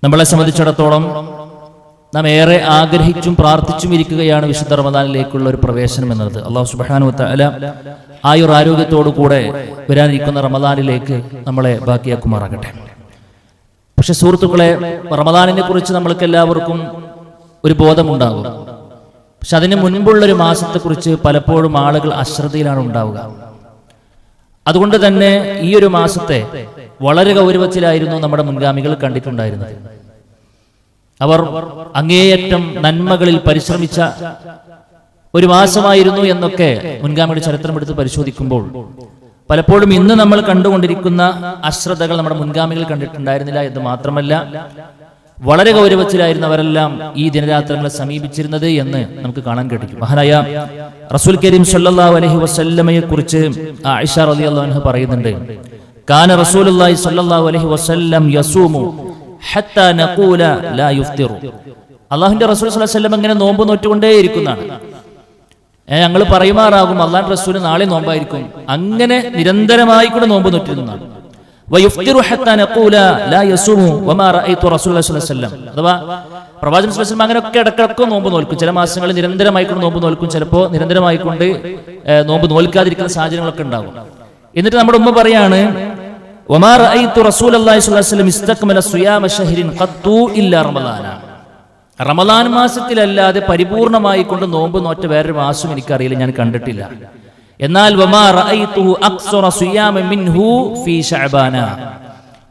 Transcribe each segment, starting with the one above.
നമ്മളെ സംബന്ധിച്ചിടത്തോളം നാം ഏറെ ആഗ്രഹിച്ചും പ്രാർത്ഥിച്ചും ഇരിക്കുകയാണ് വിശുദ്ധ റമദാനിലേക്കുള്ള ഒരു പ്രവേശനം എന്നത്. അല്ലാഹു സുബ്ഹാനഹു വ തആല ആയുരാരോഗ്യത്തോടു കൂടെ വരാനിരിക്കുന്ന റമദാനിലേക്ക് നമ്മളെ ബാക്കിയാക്കുമാറാകട്ടെ. പക്ഷെ സുഹൃത്തുക്കളെ, റമദാനിനെ കുറിച്ച് നമ്മൾക്ക് എല്ലാവർക്കും ഒരു ബോധമുണ്ടാകും. പക്ഷെ അതിന് മുൻപുള്ളൊരു മാസത്തെക്കുറിച്ച് പലപ്പോഴും ആളുകൾ അശ്രദ്ധയിലാണ് ഉണ്ടാവുക. അതുകൊണ്ട് തന്നെ ഈ ഒരു മാസത്തെ വളരെ ഗൗരവത്തിലായിരുന്നു നമ്മുടെ മുൻഗാമികൾ കണ്ടിട്ടുണ്ടായിരുന്നത്. അവർ അങ്ങേയറ്റം നന്മകളിൽ പരിശ്രമിച്ച ഒരു മാസമായിരുന്നു എന്നൊക്കെ മുൻഗാമികളുടെ ചരിത്രമെടുത്ത് പരിശോധിക്കുമ്പോൾ പലപ്പോഴും ഇന്ന് നമ്മൾ കണ്ടുകൊണ്ടിരിക്കുന്ന അശ്രദ്ധകൾ നമ്മുടെ മുൻഗാമികൾ കണ്ടിട്ടുണ്ടായിരുന്നില്ല എന്ന് മാത്രമല്ല, വളരെ ഗൗരവത്തിലായിരുന്നു അവരെല്ലാം ഈ ദിനരാത്രങ്ങളെ സമീപിച്ചിരുന്നത് എന്ന് നമുക്ക് കാണാൻ കഴിയും. മഹാനായ റസൂൽ കരീം സല്ലല്ലാഹു അലൈഹി വസല്ലമയെ കുറിച്ച് ആയിഷ റളിയല്ലാഹു അൻഹ പറയുന്നുണ്ട്, കാന റസൂലുള്ളാഹി സല്ലല്ലാഹു അലൈഹി വസല്ലം യസൂമു ഹത്താ നഖൂല ലാ യുഫ്തിറു. അല്ലാഹുവിന്റെ റസൂൽ സല്ലല്ലാഹു അലൈഹി വസല്ലം ഇങ്ങനെ നോമ്പ് നോറ്റുകൊണ്ടേയിരിക്കുന്നതാണ്. ഞങ്ങൾ പറയുമാറാകും അല്ലാഹുവിന്റെ റസൂൽ നാളെ നോമ്പായിരിക്കും. അങ്ങനെ നിരന്തരമായി കൂടെ നോമ്പ് നോറ്റിരുന്നതാണ്. വയുഫ്തിറു ഹത്താ നഖൂല ലാ യസൂമു വമാ റഅയ്തു റസൂലുള്ളാഹി സ്വല്ലല്ലാഹു അലൈഹി വസല്ലം. അഥവാ പ്രവാചകൻ സ്വല്ലല്ലാഹു അലൈഹി വസല്ലം അങ്ങനെയൊക്കെ ഇടക്കിടക്ക് നോമ്പ് നോൽക്കും. ചില മാസങ്ങളിൽ നിരന്തരമായിക്കൊണ്ട് നോമ്പ് നോൽക്കും, ചിലപ്പോൾ നിരന്തരമായിക്കൊണ്ട് നോമ്പ് നോൽക്കാതിരിക്കുന്ന സാഹചര്യങ്ങളൊക്കെ ഉണ്ടാകും. എന്നിട്ട് നമ്മുടെ ഉമ്മ പറയാണ്, വമാ റഅയ്തു റസൂലുള്ളാഹി സ്വല്ലല്ലാഹു അലൈഹി വസല്ലം ഇസ്തക്മല സിയാമ ശഹ്രിൻ ഖത്തു ഇല്ലാ റമളാന. റമളാൻ മാസത്തിലല്ലാതെ പരിപൂർണമായി കൊണ്ട് നോമ്പ് നോറ്റ വേറൊരു മാസം എനിക്കറിയില്ല, ഞാൻ കണ്ടിട്ടില്ല. എന്നാൽ വമാ റഅയ്തുഹു അക്സറ സിയാമ മിൻഹു ഫീ ശഅബാന.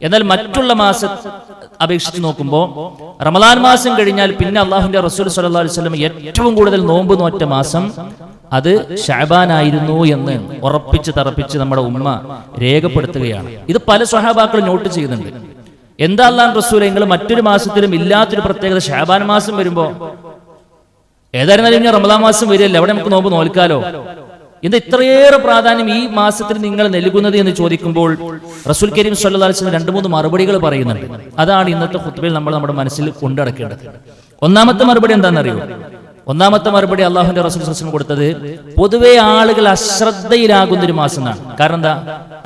എന്നാൽ മറ്റുള്ള മാസം അപേക്ഷിച്ച് നോക്കുമ്പോൾ റമളാൻ മാസം കഴിഞ്ഞാൽ പിന്നെ അല്ലാഹുവിന്റെ റസൂൽ സ്വല്ലല്ലാഹു അലൈഹി വസല്ലം ഏറ്റവും കൂടുതൽ നോമ്പ് നോറ്റ മാസം അത് ശഅബാൻ ആയിരുന്നു എന്ന് ഉറപ്പിച്ച് തറപ്പിച്ച് നമ്മുടെ ഉമ്മ രേഖപ്പെടുത്തുകയാണ്. ഇത് പല സ്വഹാബാക്കളും നോട്ട് ചെയ്യുന്നുണ്ട്. എന്താ അല്ലാഹുവിന്റെ റസൂലേ, നിങ്ങൾ മറ്റൊരു മാസത്തിലും ഇല്ലാത്തൊരു പ്രത്യേകത ശഅബാൻ മാസം വരുമ്പോ ഏതായിരുന്നാലും ഇനി റമളാൻ മാസം വരികയല്ലേ, അവിടെ നമുക്ക് നോമ്പ് നോൽക്കാലോ, എന്താ ഇത്രയേറെ പ്രാധാന്യം ഈ മാസത്തിൽ നിങ്ങൾ നൽകുന്നത് എന്ന് ചോദിക്കുമ്പോൾ റസൂൽ കരീം സ്വല്ലല്ലാഹു അലൈഹി വസല്ലം 2-3 മറുപടികൾ പറയുന്നുണ്ട്. അതാണ് ഇന്നത്തെ ഖുത്ബയിൽ നമ്മൾ നമ്മുടെ മനസ്സിൽ കൊണ്ടടക്കേണ്ടത്. ഒന്നാമത്തെ മറുപടി എന്താണെന്നറിയോ? ഒന്നാമത്തെ മറുപടി അല്ലാഹുവിന്റെ റസൂൽ സ്വല്ലല്ലാഹു അലൈഹി വസല്ലം കൊടുത്തത്, പൊതുവെ ആളുകൾ അശ്രദ്ധയിലാകുന്ന ഒരു മാസം എന്നാണ്. കാരണം എന്താ,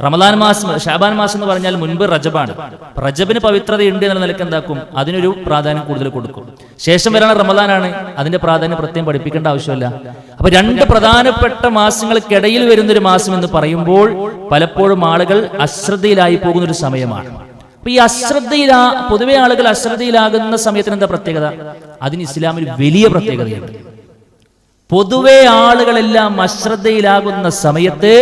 റമളാൻ മാസം ശഅബാൻ മാസം എന്ന് പറഞ്ഞാൽ മുൻപ് റജബാണ്. റജബിന് പവിത്രതയുണ്ട് എന്ന നിലക്ക് എന്താക്കും, അതിനൊരു പ്രാധാന്യം കൂടുതൽ കൊടുക്കും. ശേഷം വരാണ് റമളാനാണ്, അതിന്റെ പ്രാധാന്യം പ്രത്യേകം പഠിപ്പിക്കേണ്ട ആവശ്യമില്ല. അപ്പൊ 2 പ്രധാനപ്പെട്ട മാസങ്ങൾക്കിടയിൽ വരുന്നൊരു മാസം എന്ന് പറയുമ്പോൾ പലപ്പോഴും ആളുകൾ അശ്രദ്ധയിലായി പോകുന്ന ഒരു സമയമാണ്. അപ്പൊ ഈ പൊതുവെ ആളുകൾ അശ്രദ്ധയിലാകുന്ന സമയത്തിന് എന്താ പ്രത്യേകത? അതിന് ഇസ്ലാമിൽ വലിയ പ്രത്യേകതയുണ്ട്. പൊതുവെ ആളുകളെല്ലാം അശ്രദ്ധയിലാകുന്ന സമയത്ത്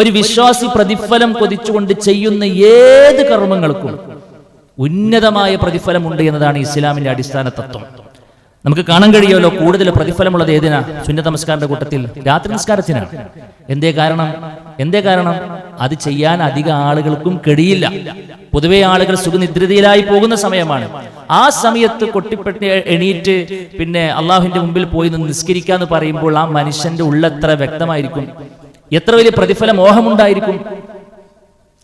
ഒരു വിശ്വാസി പ്രതിഫലം കൊതിച്ചുകൊണ്ട് ചെയ്യുന്ന ഏത് കർമ്മങ്ങൾക്കും ഉന്നതമായ പ്രതിഫലമുണ്ട് എന്നതാണ് ഇസ്ലാമിന്റെ അടിസ്ഥാന തത്വം. നമുക്ക് കാണാൻ കഴിയുമല്ലോ, കൂടുതൽ പ്രതിഫലമുള്ളത് ഏതിനാ? സുന്നത്ത് നമസ്കാരന്റെ കൂട്ടത്തിൽ രാത്രി നമസ്കാരത്തിനാണ്. എന്തേ കാരണം? അത് ചെയ്യാൻ അധികം ആളുകൾക്കും കഴിയില്ല. പൊതുവെ ആളുകൾ സുഖനിദ്രതയിലായി പോകുന്ന സമയമാണ്. ആ സമയത്ത് കൊട്ടിപ്പെട്ട് എണീറ്റ് പിന്നെ അള്ളാഹുവിന്റെ മുമ്പിൽ പോയി നിസ്കരിക്കാന്ന് പറയുമ്പോൾ ആ മനുഷ്യന്റെ ഉള്ളെത്ര വ്യക്തമായിരിക്കും, എത്ര വലിയ പ്രതിഫല മോഹമുണ്ടായിരിക്കും.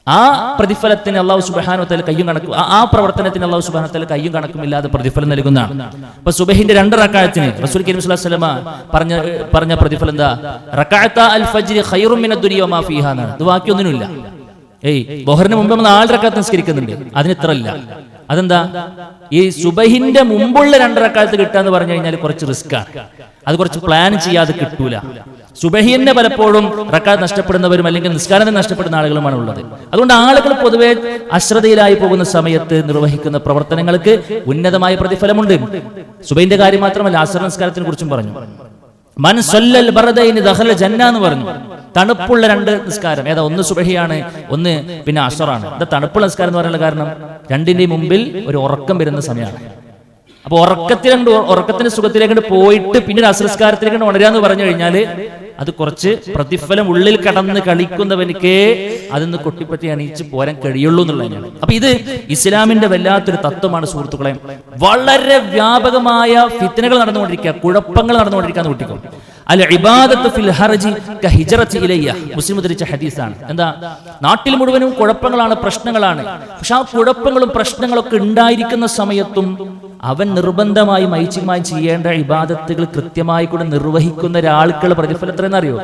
ആ പ്രതിഫലത്തിന് അല്ലാഹു സുബ്ഹാനഹു വ തആല കയ്യും കണക്കും, ആ പ്രവർത്തനത്തിന് അല്ലാഹു സുബ്ഹാനഹു വ തആല കയ്യും കണക്കും ഇല്ലാതെ പ്രതിഫലം നൽകുന്നതാണ്. അപ്പൊ സുബഹിന്റെ 2 റക്അത്തിന് റസൂൽ കരീം സ്വല്ലല്ലാഹു അലൈഹി വസല്ലം പറഞ്ഞ പ്രതിഫലം എന്താ? റക്അത അൽ ഫജ്ർ ഖൈറും മിനദ് ദുനിയ വമാ ഫീഹാ എന്നാണ്. ഇത് ബാക്കിയൊന്നുമില്ല. ദുഹറിന് മുമ്പ് 4 റക്അത്ത് നിസ്കരിക്കുന്നുണ്ട്, അതിന് ഇത്ര ഇല്ല. അതെന്താ? ഈ സുബഹിന്റെ മുമ്പുള്ള 2 റക്അത്ത് കിട്ടാന്ന് പറഞ്ഞു കഴിഞ്ഞാൽ കുറച്ച് റിസ്ക്കാണ്. അത് കുറച്ച് പ്ലാൻ ചെയ്യാതെ കിട്ടൂല. സുബഹിന്നെ പലപ്പോഴും റക്അത്ത് നഷ്ടപ്പെടുന്നവരും അല്ലെങ്കിൽ നിസ്കാരം നഷ്ടപ്പെടുന്ന ആളുകളുമാണ് ഉള്ളത്. അതുകൊണ്ട് ആളുകൾ പൊതുവെ അശ്രദ്ധയിലായി പോകുന്ന സമയത്ത് നിർവഹിക്കുന്ന പ്രവർത്തനങ്ങൾക്ക് ഉന്നതമായ പ്രതിഫലമുണ്ട്. സുബഹിന്റെ കാര്യം മാത്രമല്ല, അസ്ർ നിസ്കാരത്തിനെ കുറിച്ചും പറഞ്ഞു. മൻ സല്ലൽ ബർദൈനി ദഖല ജന്ന എന്ന് പറഞ്ഞു. തണുപ്പുള്ള 2 നിസ്കാരം, ഏതാ? ഒന്ന് സുബഹിയാണ്, ഒന്ന് പിന്നെ അസ്റാണ്. ഇത് തണുപ്പുള്ള നിസ്കാരം എന്ന് പറയാനുള്ള കാരണം 2ന്റെയും മുമ്പിൽ ഒരു ഉറക്കം വരുന്ന സമയമാണ്. അപ്പൊ ഉറക്കത്തിന്റെ സുഖത്തിലേക്ക് പോയിട്ട് പിന്നെ അസ്രസ്കാരത്തിലേക്ക് ഉണരാന്ന് പറഞ്ഞു കഴിഞ്ഞാല് അത് കുറച്ച് പ്രതിഫലം ഉള്ളിൽ കടന്ന് കളിക്കുന്നവനിക്കേ അതിന്ന് കൊട്ടിപ്പറ്റി അണിയിച്ച് പോരാൻ കഴിയുള്ളൂ എന്നുള്ളതാണ്. അപ്പൊ ഇത് ഇസ്ലാമിന്റെ വല്ലാത്തൊരു തത്വമാണ് സുഹൃത്തുക്കളെ. വളരെ വ്യാപകമായ ഫിത്നകൾ നടന്നുകൊണ്ടിരിക്കുക, കുഴപ്പങ്ങൾ നടന്നുകൊണ്ടിരിക്കാന്ന് കുട്ടിക്കും. അൽ ഇബാദത്തു ഫിൽ ഹർജി കഹിജ്റതി ഇലയ്യ, മുസ്ലിം ഉദ്ധരിച്ച ഹദീസാണ്. എന്താ? നാട്ടിൽ മുഴുവനും കുഴപ്പങ്ങളാണ്, പ്രശ്നങ്ങളാണ്. പക്ഷെ ആ കുഴപ്പങ്ങളും പ്രശ്നങ്ങളൊക്കെ ഉണ്ടായിരിക്കുന്ന സമയത്തും അവൻ നിർബന്ധമായി മൈച്ചിമായി ചെയ്യേണ്ട ഇബാദത്തുകൾ കൃത്യമായി കൂടെ നിർവഹിക്കുന്ന ഒരാൾക്കുള്ള പ്രതിഫലം എത്രയെന്നറിയോ?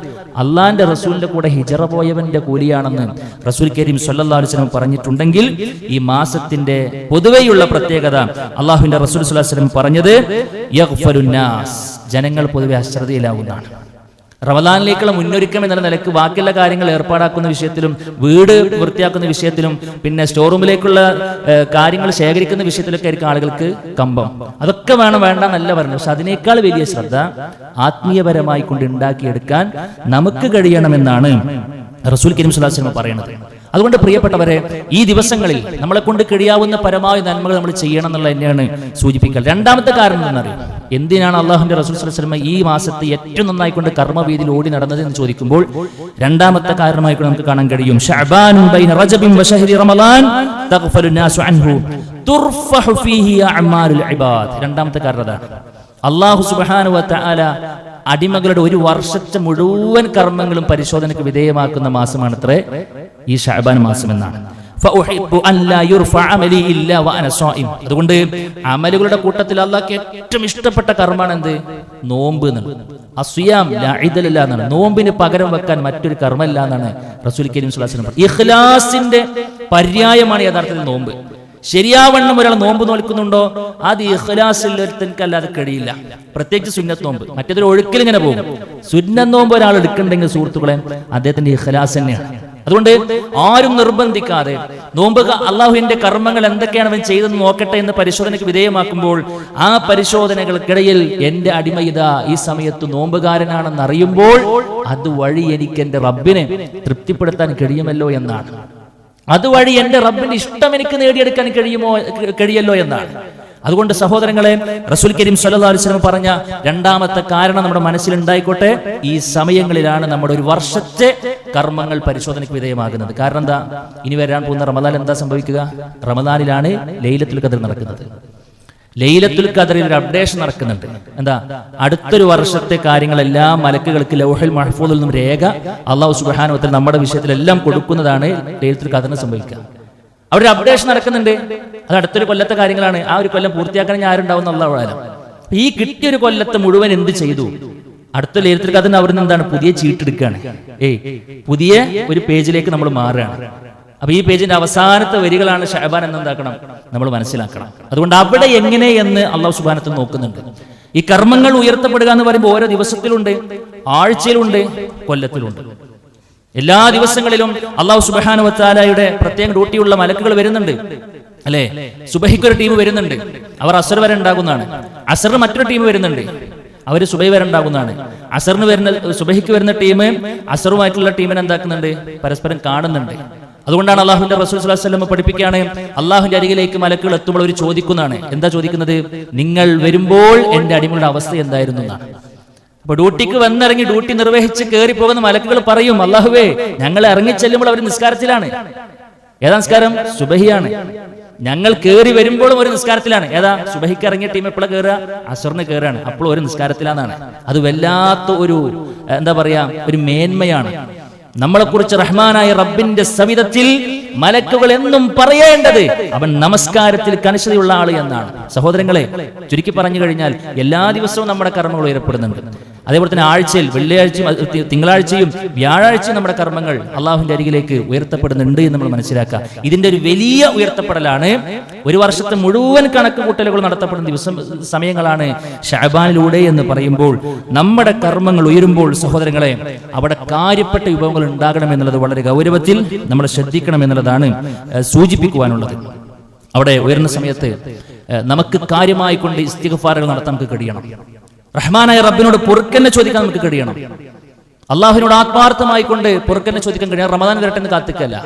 അള്ളാന്റെ റസൂലിന്റെ കൂടെ ഹിജറ പോയവന്റെ കൂലിയാണെന്ന് റസൂൽ കരീം സ്വല്ലല്ലാഹു അലൈഹി വസല്ലം പറഞ്ഞിട്ടുണ്ടെങ്കിൽ ഈ മാസത്തിന്റെ പൊതുവെയുള്ള പ്രത്യേകത അള്ളാഹുവിന്റെ റസൂൽ സ്വല്ലല്ലാഹു അലൈഹി വസല്ലം പറഞ്ഞത് യഗ്ഫലുന്നാസ്, ജനങ്ങൾ പൊതുവെ അശ്രദ്ധയിലാവുന്നതാണ്. റമദാനിലേക്കുള്ള മുന്നൊരുക്കം എന്ന നിലക്ക് ബാക്കിയുള്ള കാര്യങ്ങൾ ഏർപ്പാടാക്കുന്ന വിഷയത്തിലും വീട് വൃത്തിയാക്കുന്ന വിഷയത്തിലും പിന്നെ സ്റ്റോർ റൂമിലേക്കുള്ള കാര്യങ്ങൾ ശേഖരിക്കുന്ന വിഷയത്തിലൊക്കെ ആയിരിക്കും ആളുകൾക്ക് കമ്പം. അതൊക്കെ വേണ്ട എന്നല്ല പറഞ്ഞു. പക്ഷെ അതിനേക്കാൾ വലിയ ശ്രദ്ധ ആത്മീയപരമായി കൊണ്ട് ഉണ്ടാക്കിയെടുക്കാൻ നമുക്ക് കഴിയണമെന്നാണ് റസൂൽ കരീം സ്വല്ലല്ലാഹു അലൈഹി വസല്ലം പറയുന്നത്. അതുകൊണ്ട് പ്രിയപ്പെട്ടവരെ, ഈ ദിവസങ്ങളിൽ നമ്മളെ കൊണ്ട് കഴിയാവുന്ന പരമാവധി നന്മകൾ നമ്മൾ ചെയ്യണം എന്നുള്ള തന്നെയാണ് സൂചിപ്പിക്കൽ. രണ്ടാമത്തെ കാരണം എന്നറിയാം, എന്തിനാണ് അള്ളാഹുവിന്റെ റസൂൽ സ്വല്ലല്ലാഹു അലൈഹി വസല്ലം ഈ മാസത്തെ ഏറ്റവും നന്നായിക്കൊണ്ട് കർമ്മവീതിയിൽ ഓടി നടന്നത് എന്ന് ചോദിക്കുമ്പോൾ രണ്ടാമത്തെ കാരണമായിക്കൊണ്ട് നമുക്ക് കാണാൻ കഴിയും. ശഅബാനുൻ ബൈന റജബിൻ വശഹരി റമളാൻ തഗ്ഫലു നാസു അൻഹു തുർഫഹു ഫീഹി അഅമാലുൽ ഇബാദ്. രണ്ടാമത്തെ കാരണം അതാണ്. അല്ലാഹു സുബ്ഹാനഹു വ തആല അടിമകളുടെ ഒരു വർഷത്തെ മുഴുവൻ കർമ്മങ്ങളും പരിശോധനയ്ക്ക് വിധേയമാക്കുന്ന മാസമാണത്രേ ഈ ശഅബാൻ മാസം എന്നാണ്. അതുകൊണ്ട് അമലുകളുടെ കൂട്ടത്തിൽ അള്ളാഹ്ക്ക് ഏറ്റവും ഇഷ്ടപ്പെട്ട കർമ്മമാണ് എന്ത്? നോമ്പ് എന്നുള്ളത്. അസ്യാം ലാ ഇദല എന്നാണ്. നോമ്പിന് പകരം വെക്കാൻ മറ്റൊരു കർമ്മമില്ല എന്നാണ് റസൂൽ കരീം സ്വല്ലല്ലാഹു അലൈഹി വസല്ലം. ഇഖ്ലാസിന്റെ പര്യായമാണ് യഥാർത്ഥത്തിൽ നോമ്പ്. ശരിയാവണ്ണം ഒരാൾ നോമ്പ് നോൽക്കുന്നുണ്ടോ അത് ഇഖ്ലാസില്ലാതെ കഴിയില്ല. പ്രത്യേകിച്ച് സുന്നത്ത് നോമ്പ്. മറ്റേതൊരു ഒഴുക്കിൽ ഇങ്ങനെ പോകും. സുന്നത്ത് നോമ്പ് ഒരാൾ എടുക്കണ്ടെങ്കിൽ സുഹൃത്തുക്കളെ അദ്ദേഹത്തിന്റെ ഇഖ്ലാസ് തന്നെയാണ്. അതുകൊണ്ട് ആരും നിർബന്ധിക്കാതെ നോമ്പ് അള്ളാഹുവിന്റെ കർമ്മങ്ങൾ എന്തൊക്കെയാണ് അവൻ ചെയ്തെന്ന് നോക്കട്ടെ എന്ന് പരിശോധനയ്ക്ക് വിധേയമാക്കുമ്പോൾ ആ പരിശോധനകൾക്കിടയിൽ എന്റെ അടിമ ഇതാ ഈ സമയത്ത് നോമ്പുകാരനാണെന്ന് അറിയുമ്പോൾ അതുവഴി എനിക്ക് എന്റെ റബ്ബിനെ തൃപ്തിപ്പെടുത്താൻ കഴിയുമല്ലോ എന്നാണ്. അതുവഴി എന്റെ റബ്ബിന്റെ ഇഷ്ടം എനിക്ക് നേടിയെടുക്കാൻ കഴിയല്ലോ എന്നാണ്. അതുകൊണ്ട് സഹോദരങ്ങളെ, റസൂൽ കരീം സ്വല്ലല്ലാഹു അലൈഹി വസല്ലം പറഞ്ഞ രണ്ടാമത്തെ കാരണം നമ്മുടെ മനസ്സിൽ ഉണ്ടായിക്കോട്ടെ, ഈ സമയങ്ങളിലാണ് നമ്മുടെ ഒരു വർഷത്തെ കർമ്മങ്ങൾ പരിശോധനയ്ക്ക് വിധേയമാകുന്നത്. കാരണം എന്താ? ഇനി വരാൻ പോകുന്ന റമദാൻ എന്താ സംഭവിക്കുക? റമദാനിലാണ് ലൈലത്തുൽ ഖദ്ർ നടക്കുന്നത്. ലൈലത്തുൽ ഖദ്റിൽ ഒരു അപ്ഡേഷൻ നടക്കുന്നുണ്ട്. എന്താ? അടുത്തൊരു വർഷത്തെ കാര്യങ്ങളെല്ലാം മലക്കുകൾക്ക് ലൗഹുൽ മഹ്ഫൂദിൽ നിന്നും രേഖ അല്ലാഹു സുബ്ഹാനഹു വ തആല നമ്മുടെ വിഷയത്തിലെല്ലാം കൊടുക്കുന്നതാണ് ലൈലത്തുൽ ഖദ്റിന് സംഭവിക്കുക. അവിടെ ഒരു അപ്ഡേഷൻ നടക്കുന്നുണ്ട്. അത് അടുത്തൊരു കൊല്ലത്തെ കാര്യങ്ങളാണ്. ആ ഒരു കൊല്ലം പൂർത്തിയാക്കാൻ ഞാൻ ആരുണ്ടാവും അല്ലാഹു അലം. ഈ കിട്ടിയൊരു കൊല്ലത്തെ മുഴുവൻ എന്ത് ചെയ്തു? അടുത്ത ലൈലത്തുൽ ഖദ്റിന് അവിടുന്ന് എന്താണ്? പുതിയ ചീട്ടെടുക്കുകയാണ്. പുതിയ ഒരു പേജിലേക്ക് നമ്മൾ മാറുകയാണ്. അപ്പൊ ഈ പേജിന്റെ അവസാനത്തെ വരികളാണ് ശഅബാൻ എന്നെന്താക്കണം നമ്മൾ മനസ്സിലാക്കണം. അതുകൊണ്ട് അവിടെ എങ്ങനെ എന്ന് അല്ലാഹു സുബ്ഹാനഹു വ തആല നോക്കുന്നുണ്ട്. ഈ കർമ്മങ്ങൾ ഉയർത്തപ്പെടുക എന്ന് പറയുമ്പോൾ ഓരോ ദിവസത്തിലുണ്ട്, ആഴ്ചയിലുണ്ട്, കൊല്ലത്തിലുണ്ട്. എല്ലാ ദിവസങ്ങളിലും അല്ലാഹു സുബ്ഹാനഹു വ തആലയുടെ പ്രത്യേക ഡ്യൂട്ടിയുള്ള മലക്കുകൾ വരുന്നുണ്ട്, അല്ലെ? സുബഹിക്ക് ഒരു ടീം വരുന്നുണ്ട്, അവർ അസർ വരെ ഉണ്ടാകുന്നതാണ്. അസറിന് മറ്റൊരു ടീം വരുന്നുണ്ട്, അവര് സുബഹി വരെ ഉണ്ടാകുന്നതാണ്. അസറിന് വരുന്ന സുബഹിക്ക് വരുന്ന ടീം അസറുമായിട്ടുള്ള ടീമിനെ എന്താക്കുന്നുണ്ട്? പരസ്പരം കാണുന്നുണ്ട്. അതുകൊണ്ടാണ് അള്ളാഹുവിന്റെ റസൂൽ സ്വല്ലല്ലാഹു അലൈഹി വസല്ലം പഠിപ്പിക്കുകയാണ്, അള്ളാഹുവിന്റെ അരികിലേക്ക് മലക്കുകൾ എത്തുമ്പോൾ അവർ ചോദിക്കുന്നതാണ്. എന്താ ചോദിക്കുന്നത്? നിങ്ങൾ വരുമ്പോൾ എന്റെ അടിമകളുടെ അവസ്ഥ എന്തായിരുന്നു എന്നാണ്. അപ്പൊ ഡ്യൂട്ടിക്ക് വന്നിറങ്ങി ഡ്യൂട്ടി നിർവഹിച്ച് കയറി പോകുന്ന മലക്കുകൾ പറയും, അള്ളാഹുവേ ഞങ്ങൾ ഇറങ്ങി ചെല്ലുമ്പോൾ അവർ നിസ്കാരത്തിലാണ്. ഏതാ നിസ്കാരം? സുബഹിയാണ്. ഞങ്ങൾ കയറി വരുമ്പോഴും ഒരു നിസ്കാരത്തിലാണ്. ഏതാ? സുബഹിക്ക് ഇറങ്ങിയ ടീം എപ്പോഴാണ് കയറുക? അസറിന് കയറുകയാണ്, അപ്പോൾ ഒരു നിസ്കാരത്തിലാണെന്നാണ്. അത് വല്ലാത്ത ഒരു എന്താ പറയാ ഒരു മേന്മയാണ്. നമ്മളെക്കുറിച്ച് റഹ്മാനായ റബ്ബിന്റെ സവിധത്തിൽ മലക്കുകൾ എന്നും പറയേണ്ടത് അവൻ നമസ്കാരത്തിൽ കണിശതയുള്ള ആള് എന്നാണ്. സഹോദരങ്ങളെ, ചുരുക്കി പറഞ്ഞു കഴിഞ്ഞാൽ എല്ലാ ദിവസവും നമ്മുടെ കർമ്മങ്ങൾ ഉയരപ്പെടുന്നുണ്ട്. അതേപോലെ തന്നെ ആഴ്ചയിൽ വെള്ളിയാഴ്ചയും തിങ്കളാഴ്ചയും വ്യാഴാഴ്ചയും നമ്മുടെ കർമ്മങ്ങൾ അള്ളാഹുവിന്റെ അരികിലേക്ക് ഉയർത്തപ്പെടുന്നുണ്ട് എന്ന് നമ്മൾ മനസ്സിലാക്കുക. ഇതിന്റെ ഒരു വലിയ ഉയർത്തപ്പെടലാണ്. ഒരു വർഷത്തെ മുഴുവൻ കണക്ക് കൂട്ടലുകൾ നടത്തപ്പെടുന്ന സമയങ്ങളാണ് ശഅബാനിലൂടെ എന്ന് പറയുമ്പോൾ നമ്മുടെ കർമ്മങ്ങൾ ഉയരുമ്പോൾ സഹോദരങ്ങളെ അവിടെ കാര്യപ്പെട്ട വിഭവങ്ങൾ ഉണ്ടാകണം എന്നുള്ളത് വളരെ ഗൗരവത്തിൽ നമ്മൾ ശ്രദ്ധിക്കണം എന്നുള്ളതാണ് സൂചിപ്പിക്കുവാനുള്ളത്. അവിടെ ഉയർന്ന സമയത്ത് നമുക്ക് കാര്യമായി കൊണ്ട് ഇസ്തിഗ്ഫാറുകൾ നടത്താൻ നമുക്ക് കഴിയണം. റഹ്മാനായ റബ്ബിനോട് പൊറുക്കന്നെ ചോദിക്കാൻ നമുക്ക് കഴിയണം. അള്ളാഹുവിനോട് ആത്മാർത്ഥമായി കൊണ്ട് പൊറുക്കന്നെ ചോദിക്കാൻ കഴിയണം. റമദാൻ വരട്ടെന്ന് കാത്തിക്കല്ല.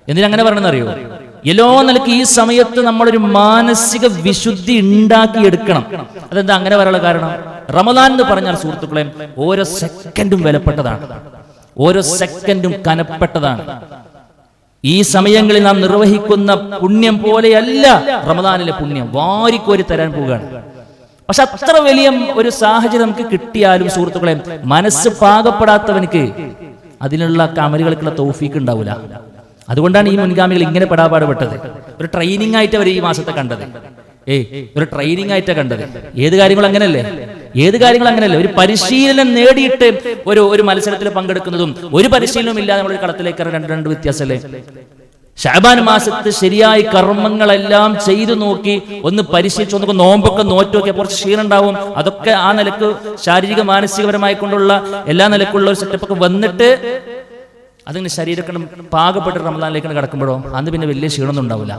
എന്തിനങ്ങനെ പറയണമെന്നറിയോ? എല്ലാ നിലയ്ക്ക് ഈ സമയത്ത് നമ്മളൊരു മാനസിക വിശുദ്ധി ഉണ്ടാക്കിയെടുക്കണം. അതെന്താ അങ്ങനെ പറയാനുള്ള കാരണം? റമദാൻ എന്ന് പറഞ്ഞാൽ സുഹൃത്തുക്കളെ ഓരോ സെക്കൻഡും വിലപ്പെട്ടതാണ്, ഓരോ സെക്കൻഡും കനപ്പെട്ടതാണ്. ഈ സമയങ്ങളിൽ നാം നിർവഹിക്കുന്ന പുണ്യം പോലെയല്ല റമദാനിലെ പുണ്യം. വാരിക്കോരി തരാൻ പോവുകയാണ്. പക്ഷെ അത്ര വലിയ ഒരു സാഹചര്യം നമുക്ക് കിട്ടിയാലും സുഹൃത്തുക്കളെ മനസ്സ് പാകപ്പെടാത്തവനിക്ക് അതിനുള്ള അമലുകൾക്കുള്ള തൗഫീക്ക് ഉണ്ടാവില്ല. അതുകൊണ്ടാണ് ഈ മുൻഗാമികൾ ഇങ്ങനെ പെടാപാട് പെട്ടത്. ഒരു ട്രെയിനിങ് ആയിട്ട് അവർ ഈ മാസത്തെ കണ്ടത്. ഒരു ട്രെയിനിങ് ആയിട്ടാണ് കണ്ടത്. ഏത് കാര്യങ്ങളും അങ്ങനെയല്ലേ, ഒരു പരിശീലനം നേടിയിട്ട് ഒരു മത്സരത്തിൽ പങ്കെടുക്കുന്നതും ഒരു പരിശീലനവും ഇല്ലാതെ നമ്മളൊരു കളത്തിലേക്ക് രണ്ട് വ്യത്യാസമല്ലേ. ശഅബാൻ മാസത്ത് ശരിയായി കർമ്മങ്ങളെല്ലാം ചെയ്തു നോക്കി ഒന്ന് പരിശീലിച്ചു, ഒന്ന് നോമ്പൊക്കെ നോറ്റോക്കിയ കുറച്ച് ക്ഷീണം ഉണ്ടാവും. അതൊക്കെ ആ നിലക്ക് ശാരീരിക മാനസികപരമായി കൊണ്ടുള്ള എല്ലാ നിലക്കുള്ള ഒരു സെറ്റപ്പ് ഒക്കെ വന്നിട്ട് അതിന് ശരീരമൊക്കെ പാകപ്പെട്ട് റമദാനിലേക്ക് കിടക്കുമ്പോഴോ അന്ന് പിന്നെ വലിയ ക്ഷീണമൊന്നും ഉണ്ടാവില്ല.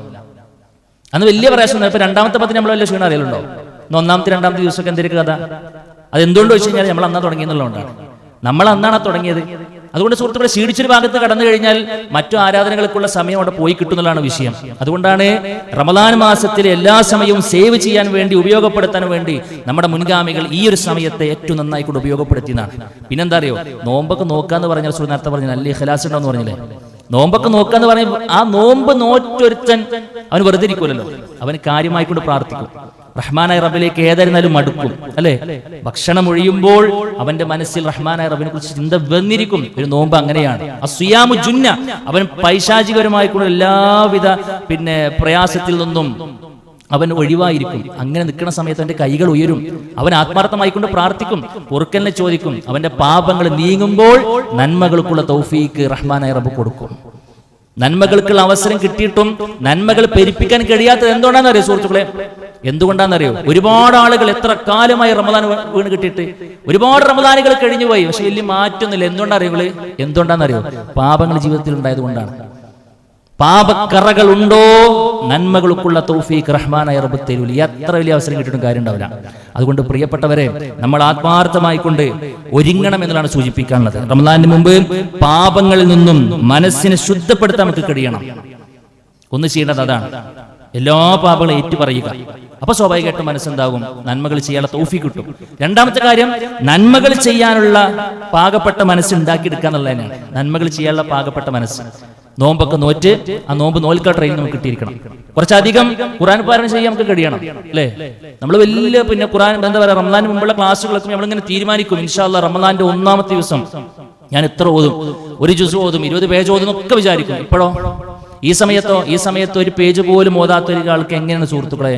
അന്ന് വലിയ പ്രയാസം. ഇപ്പൊ രണ്ടാമത്തെ പത്തിന് നമ്മൾ വലിയ ക്ഷീണം അറിയലുണ്ടോ? ഒന്നാമത്തെ രണ്ടാമത്തെ ദിവസമൊക്കെ എന്തൊരു കഥ. അതെന്തുകൊണ്ട് വെച്ച് കഴിഞ്ഞാൽ നമ്മൾ അന്നാ തുടങ്ങിയെന്നുള്ളതുകൊണ്ടാണ്. നമ്മൾ അന്നാണ് തുടങ്ങിയത്. അതുകൊണ്ട് സുഹൃത്തുക്കളെ, ക്ഷീണിച്ചൊരു ഭാഗത്ത് കടന്നു കഴിഞ്ഞാൽ മറ്റു ആരാധനകൾക്കുള്ള സമയം അവിടെ പോയി കിട്ടുന്നതാണ് വിഷയം. അതുകൊണ്ടാണ് റമദാൻ മാസത്തിലെ എല്ലാ സമയവും സേവ് ചെയ്യാൻ വേണ്ടി, ഉപയോഗപ്പെടുത്താൻ വേണ്ടി നമ്മുടെ മുൻഗാമികൾ ഈ ഒരു സമയത്തെ ഏറ്റവും നന്നായി കൊണ്ട് ഉപയോഗപ്പെടുത്തിയതാണ്. പിന്നെന്താ അറിയോ, നോമ്പൊക്കെ നോക്കാന്ന് പറഞ്ഞാൽ നേരത്തെ പറഞ്ഞ നല്ല ഇഖ്ലാസ് ഉണ്ടോന്ന് പറഞ്ഞില്ലേ. നോമ്പൊക്കെ നോക്കാന്ന് പറഞ്ഞ ആ നോമ്പ് നോറ്റൊരുത്തൻ അവന് വെറുതെ ഇരിക്കൂലല്ലോ, അവന് കാര്യമായിക്കൊണ്ട് പ്രാർത്ഥിക്കും. റഹ്മാനായ റബ്ബിലേക്ക് ഏതായിരുന്നാലും മടുക്കും അല്ലെ. ഭക്ഷണം ഒഴിയുമ്പോൾ അവന്റെ മനസ്സിൽ റഹ്മാനായ റബ്ബിനെ കുറിച്ച് ചിന്ത വന്നിരിക്കും. ഒരു നോമ്പ് അങ്ങനെയാണ്. അസ്വിയാമു ജുന്ന, അവൻ പൈശാചികപരമായിക്കൊണ്ട് എല്ലാവിധ പ്രയാസത്തിൽ നിന്നും അവൻ ഒഴിവായിരിക്കും. അങ്ങനെ നിൽക്കുന്ന സമയത്ത് അവന്റെ കൈകൾ ഉയരും, അവൻ ആത്മാർത്ഥമായിക്കൊണ്ട് പ്രാർത്ഥിക്കും, പൊറുക്കലിനെ ചോദിക്കും. അവന്റെ പാപങ്ങൾ നീങ്ങുമ്പോൾ നന്മകൾക്കുള്ള തൗഫീക്ക് റഹ്മാനായ റബ്ബ് കൊടുക്കും. നന്മകൾക്കുള്ള അവസരം കിട്ടിയിട്ടും നന്മകൾ പെരുപ്പിക്കാൻ കഴിയാത്തത് എന്തുകൊണ്ടാണെന്നറിയോ സുഹൃത്തുക്കളെ? എന്തുകൊണ്ടാണെന്നറിയോ? ഒരുപാട് ആളുകൾ എത്ര കാലമായി റമദാൻ വീണ് കിട്ടിയിട്ട് ഒരുപാട് റമദാനുകൾ കഴിഞ്ഞു പോയി, പക്ഷെ വലിയ മാറ്റൊന്നുമില്ല. എന്തുകൊണ്ടാണെന്നറിയോ? പാപങ്ങൾ ജീവിതത്തിൽ ഉണ്ടായത് കൊണ്ടാണ്. പാപക്കറകൾ ഉണ്ടോ, നന്മകൾക്കുള്ള തൗഫീഖ് റഹ്മാനായ റബ്ബ് തരൂല. എത്ര വലിയ അവസരം കിട്ടിയിട്ടും കാര്യം ഉണ്ടാവില്ല. അതുകൊണ്ട് പ്രിയപ്പെട്ടവരെ, നമ്മൾ ആത്മാർത്ഥമായി കൊണ്ട് ഒരുങ്ങണം എന്നതാണ് സൂചിപ്പിക്കാനുള്ളത്. റമദാനിന് മുമ്പ് പാപങ്ങളിൽ നിന്നും മനസ്സിനെ ശുദ്ധപ്പെടുത്താൻ നമുക്ക് കഴിയണം. ഒന്ന് ചെയ്യേണ്ടത് അതാണ്, എല്ലാ പാപങ്ങളും ഏറ്റുപറയുക. അപ്പൊ സ്വാഭാവികമായിട്ടും മനസ്സെന്താകും, നന്മകൾ ചെയ്യാനുള്ള തൗഫീഖ് കിട്ടും. രണ്ടാമത്തെ കാര്യം, നന്മകൾ ചെയ്യാനുള്ള പാകപ്പെട്ട മനസ്സ് ഉണ്ടാക്കിയെടുക്കുക എന്നുള്ളതന്നെയാണ്. നന്മകൾ ചെയ്യാനുള്ള പാകപ്പെട്ട മനസ്സ്. നോമ്പൊക്കെ നോറ്റ് ആ നോമ്പ് നോൽക്ക ട്രെയിനിങ് നമുക്ക് കിട്ടിയിരിക്കണം. കുറച്ചധികം ഖുർആൻ പാരായണം ചെയ്യാൻ നമുക്ക് കഴിയണം അല്ലേ. നമ്മൾ വലിയ ഖുർആൻ എന്താ പറയുക, റമദാന് മുമ്പുള്ള ക്ലാസ്സുകളൊക്കെ നമ്മളിങ്ങനെ തീരുമാനിക്കും, ഇൻഷാ അല്ലാഹ് റമദാന്റെ ഒന്നാമത്തെ ദിവസം ഞാൻ എത്ര ഓതും, ഒരു ജുസ് ഓതും, 20 പേജ് ഓതും ഒക്കെ വിചാരിക്കും. ഇപ്പോഴോ ഈ സമയത്ത് ഒരു പേജ് പോലും ഓതാത്ത ഒരാൾക്ക് എങ്ങനെയാണ് സുഹൃത്തുക്കളെ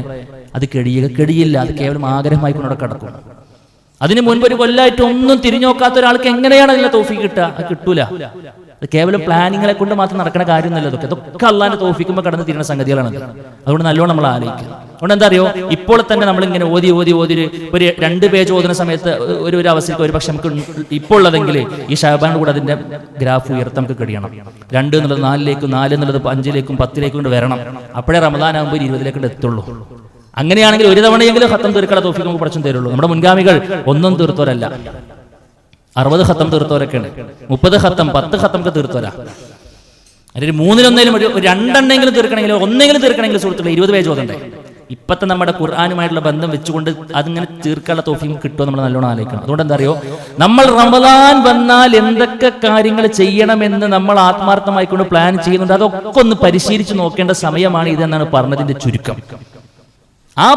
അത് കഴിയില്ല. അത് കേവലം ആഗ്രഹമായി കൊണ്ട് കിടക്കും. അതിന് മുൻപ് ഒരു കൊല്ലായിട്ട് ഒന്നും തിരിഞ്ഞു നോക്കാത്ത ഒരാൾക്ക് എങ്ങനെയാണ് അതിന്റെ തൗഫീഖ് കിട്ടുക? അത് കിട്ടൂല. അത് കേവലം പ്ലാനിങ്ങളെ കൊണ്ട് മാത്രം നടക്കുന്ന കാര്യമൊന്നുമല്ല. ഇതൊക്കെ അള്ളാന്റെ തൗഫീഖുമ്പോൾ കടന്നു തീരുന്ന സംഗതികളാണ്. അതുകൊണ്ട് നല്ലോണം നമ്മൾ ആലോചിക്കുക. അതുകൊണ്ട് എന്താ അറിയോ, ഇപ്പോൾ തന്നെ നമ്മളിങ്ങനെ ഓതി ഒരു 2 പേജ് ഓതുന്ന സമയത്ത് ഒരു അവസ്ഥയ്ക്ക് ഒരു പക്ഷെ നമുക്ക് ഇപ്പോൾ ഉള്ളതെങ്കിൽ ഈ ഷഅബാന്റെ കൂടെ അതിന്റെ ഗ്രാഫ് ഉയർത്താൻ നമുക്ക് കഴിയണം. 2 എന്നുള്ളത് 4ലേക്കും, 4 എന്നുള്ളത് 5ലേക്കും 10ലേക്കും കൊണ്ട് വരണം. അപ്പോഴേ റമദാൻ ആകുമ്പോൾ 20ലേക്ക് എത്തുള്ളൂ. അങ്ങനെയാണെങ്കിൽ ഒരു തവണയെങ്കിലും ഖത്തം തീർക്കാനുള്ള തൗഫീഖ് നമുക്ക് പഠിച്ചു തരുള്ളൂ. നമ്മുടെ മുൻഗാമികൾ ഒന്നും തീർത്തോരല്ല, 60 ഖത്തം തീർത്തോരൊക്കെയാണ്, 30 ഖത്തം 10 ഖത്തം ഒക്കെ തീർത്തോരാ. അതിൽ 3-1 ഒരു 2 തീർക്കണമെങ്കിൽ, 1 തീർക്കണമെങ്കിൽ സുഹൃത്തുക്കളെ 20 പേജ് ഓതണ്ടേ. ഇപ്പത്തെ നമ്മുടെ ഖുർആനുമായിട്ടുള്ള ബന്ധം വെച്ചുകൊണ്ട് അതിങ്ങനെ തീർക്കാനുള്ള തൗഫീഖ് കിട്ടുമോ നമ്മൾ നല്ലോണം ആലോചിക്കണം. അതുകൊണ്ട് എന്താ അറിയോ, നമ്മൾ റമദാൻ വന്നാൽ എന്തൊക്കെ കാര്യങ്ങൾ ചെയ്യണമെന്ന് നമ്മൾ ആത്മാർത്ഥമായിക്കൊണ്ട് പ്ലാൻ ചെയ്യുന്നുണ്ട്. അതൊക്കെ ഒന്ന് പരിശീലിച്ച് നോക്കേണ്ട സമയമാണ് ഇതെന്നാണ് പറഞ്ഞതിന്റെ ചുരുക്കം. ആ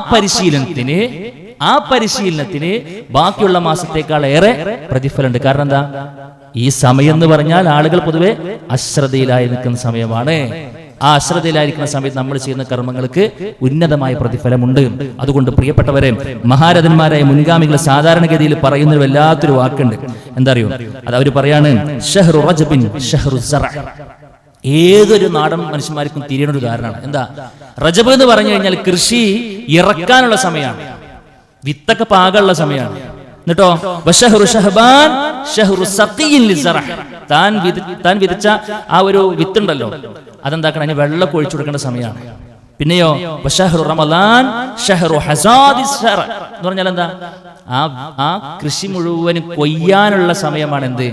പരിശീലനത്തിന് ബാക്കിയുള്ള മാസത്തേക്കാൾ ഏറെ പ്രതിഫലമുണ്ട്. കാരണം എന്താ, ഈ സമയം എന്ന് പറഞ്ഞാൽ ആളുകൾ പൊതുവെ അശ്രദ്ധയിലായി നിൽക്കുന്ന സമയമാണ്. ആ അശ്രദ്ധയിലായിരിക്കുന്ന സമയത്ത് നമ്മൾ ചെയ്യുന്ന കർമ്മങ്ങൾക്ക് ഉന്നതമായ പ്രതിഫലമുണ്ട്. അതുകൊണ്ട് പ്രിയപ്പെട്ടവരെ, മഹാരഥന്മാരായ മുൻഗാമികൾ സാധാരണഗതിയിൽ പറയുന്ന ഒരു വല്ലാത്തൊരു വാക്കുണ്ട്. എന്താ അറിയോ, അത് അവർ പറയാണ്, ഷഹ്റു റജബിൻ ഷഹ്റു സറഅ. ഏതൊരു നാടൻ മനുഷ്യന്മാർക്കും തിരിയുന്ന ഒരു കാരണമാണ്. എന്താ, റജബ് എന്ന് പറഞ്ഞു കഴിഞ്ഞാൽ കൃഷി ഇറക്കാനുള്ള സമയമാണ്, വിത്തൊക്കെ പാകാനുള്ള സമയമാണ്. എന്നിട്ടോ വശഹ്റു ശഅബാൻ ഷഹ്റു സഖിയിൻ ലിസ്സറഅ. താൻ വിതച്ച ആ ഒരു വിത്തുണ്ടല്ലോ, അതെന്താക്കണം, അതിന് വെള്ളം ഒഴിച്ചു കൊടുക്കേണ്ട സമയമാണ്. പിന്നെയോ വശഹ്റു റമദാൻ ഷഹ്റു ഹസാദിസ് സറഅ എന്ന് പറഞ്ഞാൽ എന്താ, ആ കൃഷി മുഴുവനും കൊയ്യാനുള്ള സമയമാണ് എന്ത്,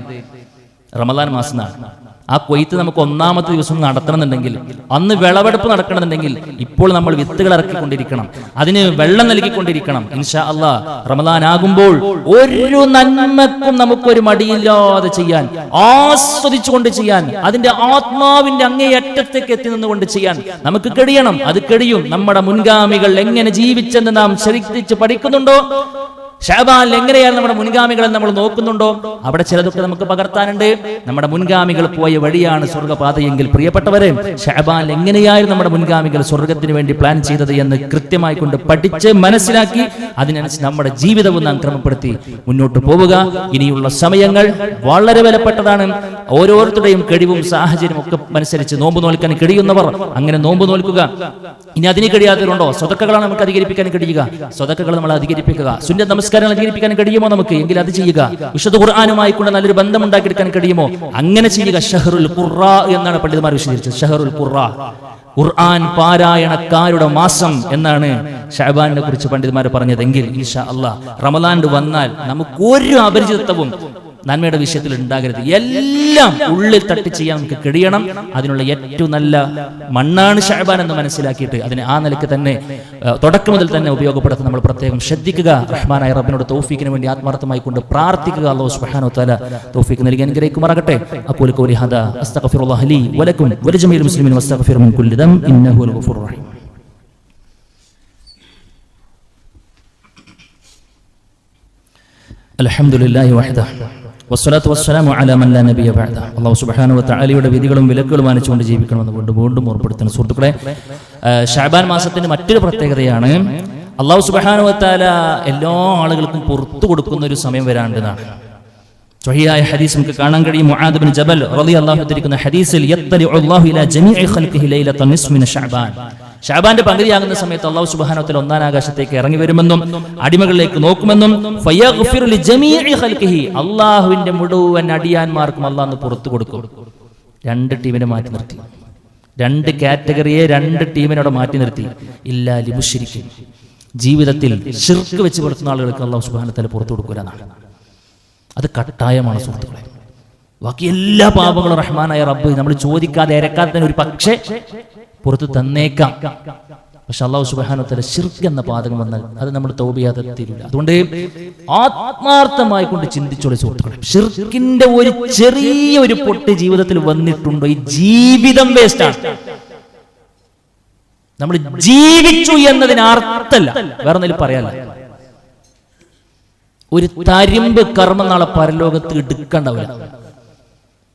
റമദാൻ മാസമാണ്. ആ കൊയ്ത്ത് നമുക്ക് 1-ാമത്തെ ദിവസം നടത്തണമെന്നുണ്ടെങ്കിൽ, അന്ന് വിളവെടുപ്പ് നടക്കണമെന്നുണ്ടെങ്കിൽ ഇപ്പോൾ നമ്മൾ വിത്തുകൾ ഇറക്കിക്കൊണ്ടിരിക്കണം, അതിന് വെള്ളം നൽകിക്കൊണ്ടിരിക്കണം. ഇൻഷാ അല്ലാഹ് റമദാൻ ആകുമ്പോൾ ഒരു നന്മക്കും നമുക്കൊരു മടിയില്ലാതെ ചെയ്യാൻ, ആസ്വദിച്ചുകൊണ്ട് ചെയ്യാൻ, അതിന്റെ ആത്മാവിന്റെ അങ്ങേയറ്റത്തേക്ക് എത്തി നിന്നുകൊണ്ട് ചെയ്യാൻ നമുക്ക് കഴിയണം. അത് കഴിയും. നമ്മുടെ മുൻഗാമികൾ എങ്ങനെ ജീവിച്ചെന്ന് നാം ശരിച്ച് പഠിക്കുന്നുണ്ടോ ശഅബാനിൽ എങ്ങനെയാണ് നമ്മുടെ മുൻഗാമികളെ നമ്മൾ നോക്കുന്നുണ്ടോ അവിടെ ചിലതൊക്കെ നമുക്ക് പകർത്താനുണ്ട്. നമ്മുടെ മുൻഗാമികൾ പോയ വഴിയാണ് സ്വർഗ്ഗപാതയെങ്കിൽ പ്രിയപ്പെട്ടവരെ, ശഅബാനിൽ എങ്ങനെയായിരുന്നു നമ്മുടെ മുൻഗാമികൾ സ്വർഗത്തിന് വേണ്ടി പ്ലാൻ ചെയ്തത് എന്ന് കൃത്യമായി കൊണ്ട് പഠിച്ച് മനസ്സിലാക്കി അതിനനുസരിച്ച് നമ്മുടെ ജീവിതവും നാം ക്രമപ്പെടുത്തി മുന്നോട്ട് പോവുക. ഇനിയുള്ള സമയങ്ങൾ വളരെ വിലപ്പെട്ടതാണ്. ഓരോരുത്തരുടെയും കഴിവും സാഹചര്യം ഒക്കെ അനുസരിച്ച് നോമ്പ് നോൽക്കാൻ കഴിയുന്നവർ അങ്ങനെ നോമ്പ് നോൽക്കുക. ഇനി അതിന് കഴിയാത്തവരുണ്ടോ? സ്വതക്കകളാണ് നമുക്ക് അധികരിപ്പിക്കാൻ കഴിയുക, സ്വതക്കകൾ നമ്മൾ അധികരിപ്പിക്കുക. സുന്നത്ത് നമസ്കാരങ്ങൾ അധികരിപ്പിക്കാൻ കഴിയുമോ നമുക്ക്? എങ്കിൽ അത് ചെയ്യുക. വിശുദ്ധ ഖുർആനുമായി കൊണ്ട് നല്ലൊരു ബന്ധം ഉണ്ടാക്കിയെടുക്കാൻ കഴിയുമോ? അങ്ങനെ ചെയ്യുക. ഷഹറുൽ ഖുർആ എന്നാണ് പണ്ഡിതന്മാർ വിശദീകരിച്ചത്. ഷഹറുൽ ഖുർആ, ഖുർആൻ പാരായണക്കാരുടെ മാസം എന്നാണ് ശഅബാനിനെ കുറിച്ച് പണ്ഡിതന്മാർ പറഞ്ഞതെങ്കിൽ ഇൻഷാ അല്ലാഹ് റമളാൻ വന്നാൽ നമുക്ക് ഒരു അപരിചിതത്വവും നന്മയുടെ വിഷയത്തിൽ ഉണ്ടാകരുത്. എല്ലാം ഉള്ളിൽ തട്ടി ചെയ്യാൻ നമുക്ക് കഴിയണം. അതിനുള്ള ഏറ്റവും നല്ല മണ്ണാണ് ശഅബാൻ എന്ന് മനസ്സിലാക്കിയിട്ട് അതിനെ ആ നിലയ്ക്ക് തന്നെ തുടക്കം മുതൽ തന്നെ ഉപയോഗപ്പെടുത്താൻ നമ്മൾ പ്രത്യേകം ശ്രദ്ധിക്കുക. റഹ്മാനായ റബ്ബിനോട് തൗഫീഖിന് വേണ്ടി ആത്മാർത്ഥമായി കൊണ്ട് പ്രാർത്ഥിക്കുക. അല്ലാഹു സുബ്ഹാനഹു വ തആല തൗഫീഖ് നൽകി അനുഗ്രഹിക്കുമാറാകട്ടെ. അഖൂലു ഖൗലി ഹാദാ അസ്തഗ്ഫിറുല്ലാഹ ലി വലക്കും വലിജമീഇൽ മുസ്ലിമീൻ വസ്തഗ്ഫിറു മിൻ കുല്ലി ദം ഇന്നഹു ഹുവൽ ഗഫൂറുർ റഹീം. അൽഹംദുലില്ലാഹി വഹ്ദഹു വസ്സലാത്തു വസ്സലാമു അലാ മൻ ലാ നബിയ ബഅദ. അല്ലാഹു സുബ്ഹാനഹു വ തആലയുടെ വിധികളും വിലക്കുകളും മാനിച്ചുകൊണ്ട് ജീവിക്കണമെന്ന് വീണ്ടും ഓർമ്മപ്പെടുത്തുന്നു. സുഹൃത്തുക്കളെ, ശഅബാൻ മാസത്തിന്റെ മറ്റൊരു പ്രത്യേകതയാണ് അല്ലാഹു സുബ്ഹാനഹു വ തആല എല്ലാ ആളുകൾക്കും പുറത്തു കൊടുക്കുന്ന ഒരു സമയം വരാണ്ടെന്നാണ്. സ്വഹീഹായ ഹദീസ് നമുക്ക് കാണാൻ കഴിയും. മുആദ് ബിൻ ജബൽ റളിയല്ലാഹു അൻഹു ഹദീസിൽ യത്തലിഉ അല്ലാഹു ഇലാ ജമീഇ ഖൽഖിഹി ലൈലത്തൻ നിസ്ഫി മിൻ ശഅബാൻ. ശഅബാന്റെ പകുതിയാകുന്ന സമയത്ത് അല്ലാഹു സുബ്ഹാനഹു വ തആല ഒന്നാം ആകാശത്തേക്ക് ഇറങ്ങി വരുമെന്നും അടിമകളിലേക്ക് നോക്കുമെന്നും ഫയഗ്ഫിറു ലിജമീഇ ഖൽഖിഹി, അല്ലാഹുവിന്റെ മുഴുവൻ അടിയാന്മാർക്കും അല്ലാഹു പുറത്തു കൊടുക്കും. രണ്ട് ടീമിനെ മാറ്റി നിർത്തി, രണ്ട് കാറ്റഗറിയെ രണ്ട് ടീമിനോട് മാറ്റി നിർത്തി. ഇല്ലാ ലിമുശ്രിക്കിൻ, ജീവിതത്തിൽ ശിർക്ക് വെച്ച് പുലർത്തുന്ന ആളുകൾക്ക് അല്ലാഹു സുബ്ഹാനഹു വ തആല പുറത്തു കൊടുക്കൂലെന്നാണ്. അത് കട്ടായമാണ് സുഹൃത്തുക്കളെ. ബാക്കി എല്ലാ പാപങ്ങളും റഹ്മാനായ റബ്ബ് നമ്മൾ ചോദിക്കാതെ ഇരക്കാതെ തന്നെ ഒരു പക്ഷേ പുറത്ത് തന്നേക്കാം. പക്ഷെ അല്ലാഹു സുബ്ഹാനഹു വ തആല ശിർക്ക് എന്ന പാതകം വന്നാൽ അത് നമ്മൾ തൗബ ചെയ്യാതെ തീരില്ല. അതുകൊണ്ട് ആത്മാർത്ഥമായി കൊണ്ട് ചിന്തിച്ചോളൂ സുഹൃത്തുക്കളെ, ശിർക്കിന്റെ ഒരു ചെറിയ ഒരു പൊട്ട് ജീവിതത്തിൽ വന്നിട്ടുണ്ടോ ഈ ജീവിതം വേസ്റ്റാണ്. നമ്മൾ ജീവിച്ചു എന്നതിന് അർത്ഥമല്ല, വേറെ എന്തെങ്കിലും പറയാല്ല. ഒരു തരിമ്പ് കർമ്മം നാളെ പരലോകത്ത് എടുക്കണ്ടാവില്ല.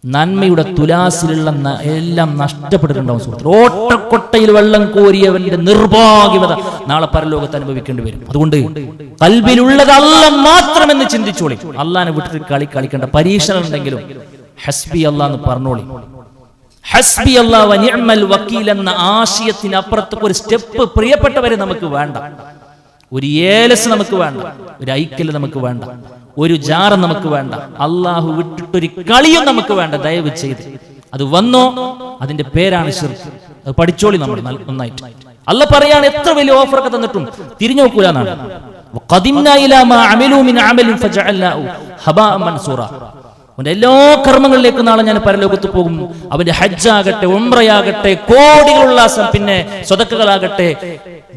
നന്മയുടെ തുലാസിലുള്ള എല്ലാം നഷ്ടപ്പെട്ടിട്ടുണ്ടാവും സുഹൃത്ത്. ഓട്ടക്കൊട്ടയിൽ വെള്ളം കോരിയവന്റെ നിർഭാഗ്യത നാളെ പരലോകത്ത് അനുഭവിക്കേണ്ടി വരും. അതുകൊണ്ട് ഖൽബിലുള്ളത് അല്ലാഹ് മാത്രമെന്ന് ചിന്തിച്ചോളി. അല്ലാഹനെ വിട്ടിട്ട് കളിക്കേണ്ട. പരീക്ഷണം ഉണ്ടെങ്കിലും ഹസ്ബി അല്ലാഹ് എന്ന് പറഞ്ഞോളി. ഹസ്ബി അല്ലാഹ് വ നിഅമൽ വക്കീൽ എന്ന ആശയത്തിന് അപ്പുറത്തേക്ക് ഒരു സ്റ്റെപ്പ് പ്രിയപ്പെട്ടവരെ നമുക്ക് വേണ്ട. ഒരു ഏലസ് നമുക്ക് വേണ്ട, ഒരു ഐക്കല് നമുക്ക് വേണ്ട, ഒരു ജാറ നമുക്ക് വേണ്ട, അള്ളാഹു വിട്ടിട്ടൊരു കളിയും നമുക്ക് വേണ്ട. ദയവ് ചെയ്ത് അത് വന്നോ അതിന്റെ പേരാണ് ശിർക്ക്. അത് പഠിച്ചോളി നമ്മൾ നന്നായിട്ട്. അല്ലാഹ് പറയാണ് എത്ര വലിയ ഓഫറൊക്കെ തന്നിട്ടും തിരിഞ്ഞു നോക്കൂല എന്നാണ്. ഖദിംനാ ഇലാ മാ അമിലൂ മിൻ അമലിൻ ഫജഅൽനാഹു ഹബാഅൻ മൻസൂറ. അവന്റെ എല്ലാ കർമ്മങ്ങളിലേക്കും നാളെ ഞാൻ പരലോകത്ത് പോകും. അവന്റെ ഹജ്ജാകട്ടെ, ഉംറയാകട്ടെ, കോടികളുള്ള പിന്നെ സ്വതക്കകളാകട്ടെ,